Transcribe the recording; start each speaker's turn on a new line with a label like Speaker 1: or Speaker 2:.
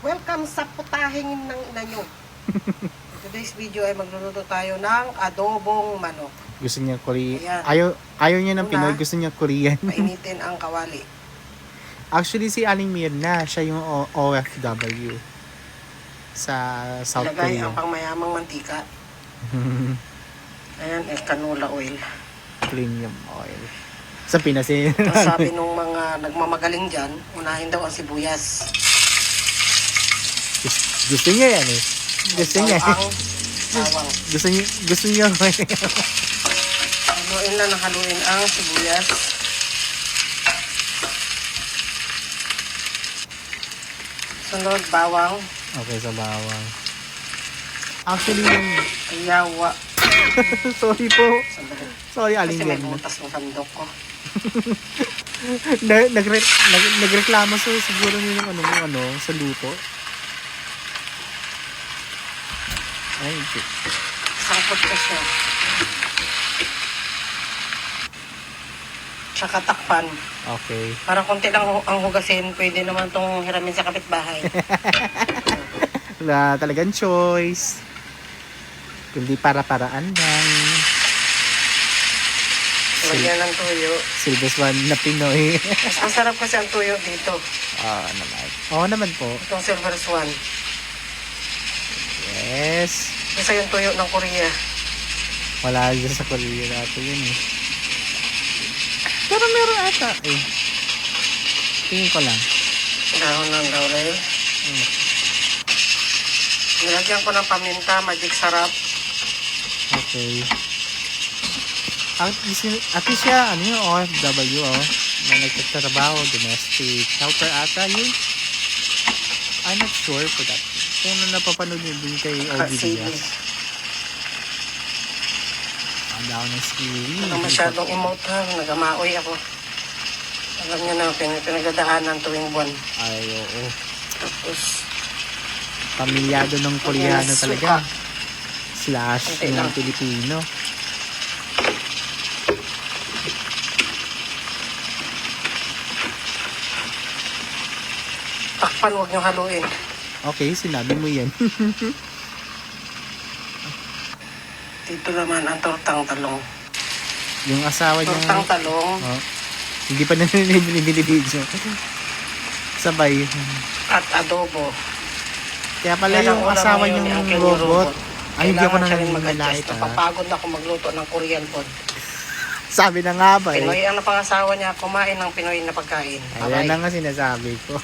Speaker 1: Welcome sa putahing ng ina nyo. Today's video ay magluluto tayo ng adobong manok.
Speaker 2: Gusto niya Korean.
Speaker 1: Ayan.
Speaker 2: Ayaw niya ng
Speaker 1: Una,
Speaker 2: Pinoy, gusto niya Korean.
Speaker 1: Painitin ang kawali.
Speaker 2: Actually, si Aling Mirna, siya yung OFW sa South
Speaker 1: Ilagay
Speaker 2: Korea.
Speaker 1: ang pangmayamang mantika. Ayan, canola oil.
Speaker 2: Premium oil. Sa Pinas eh.
Speaker 1: Ang sabi nung mga nagmamagaling dyan, unahin daw ang sibuyas.
Speaker 2: Gusto niya yan eh. Gusto niya.
Speaker 1: Bawang.
Speaker 2: Gusto niya.
Speaker 1: Haluin na haluin ang sibuyas. Sunod, bawang.
Speaker 2: Okay, sa bawang. Actually, yung...
Speaker 1: Yawa.
Speaker 2: Sorry po.
Speaker 1: Sandali.
Speaker 2: Sorry, Aling
Speaker 1: Kasi may
Speaker 2: Mirna.
Speaker 1: butas ng sandok ko.
Speaker 2: Nagreklamo siguro nyo yung sa luto. Ay,
Speaker 1: Sangkot ka siya. Tsaka takpan.
Speaker 2: okay.
Speaker 1: Para konti lang ang hugasin, pwede naman itong hiramin sa kapitbahay.
Speaker 2: Wala talagang choice. Kundi para-paraan lang.
Speaker 1: Lagyan ng tuyo.
Speaker 2: Silvers one na Pinoy.
Speaker 1: Mas masarap kasi ang tuyo dito.
Speaker 2: Naman. Oo naman po.
Speaker 1: Itong Silver Swan.
Speaker 2: Yes.
Speaker 1: Isa yung tuyo ng Korea.
Speaker 2: Wala dyan sa Korea natin yun eh. Pero meron ata eh. Tingin ko lang.
Speaker 1: Dahon ng laurel. Nilagyan ko ng paminta, magic sarap.
Speaker 2: Okay. At least siya, yung OFW, na nagtatrabaho, domestic helper ata yun. I'm not sure for that. Kung napapanood nyo din kay OG Diaz. Ang daw ng skill.
Speaker 1: Ano masyadong emote ha, nagamaoy ako. Alam niyo na, pinagdadaanan tuwing buwan.
Speaker 2: Ay, oo.
Speaker 1: Tapos,
Speaker 2: Pamilyado ng Koreano
Speaker 1: Yes,
Speaker 2: talaga.
Speaker 1: suka.
Speaker 2: Slash
Speaker 1: Konti
Speaker 2: ng
Speaker 1: lang.
Speaker 2: Pilipino.
Speaker 1: takpan, huwag niyo haluin.
Speaker 2: Okay, sinabi mo yan.
Speaker 1: Dito naman ang tortang talong.
Speaker 2: Yung asawa niya.
Speaker 1: Tortang talong
Speaker 2: Hindi pa nabili-video. Sabay.
Speaker 1: at adobo.
Speaker 2: Kaya pala
Speaker 1: Kaya
Speaker 2: yung
Speaker 1: ulam
Speaker 2: asawa
Speaker 1: ngayon
Speaker 2: niyang
Speaker 1: ni Uncle
Speaker 2: robot. Ay, hindi ako
Speaker 1: Kailangan siya rin
Speaker 2: naniniwala
Speaker 1: mag-adjust.
Speaker 2: ito.
Speaker 1: Napapagod na ako magluto ng Korean food.
Speaker 2: Sabi na nga ba eh.
Speaker 1: Pinoy ang napangasawa niya, kumain ng Pinoy na pagkain.
Speaker 2: Ayan na nga sinasabi ko.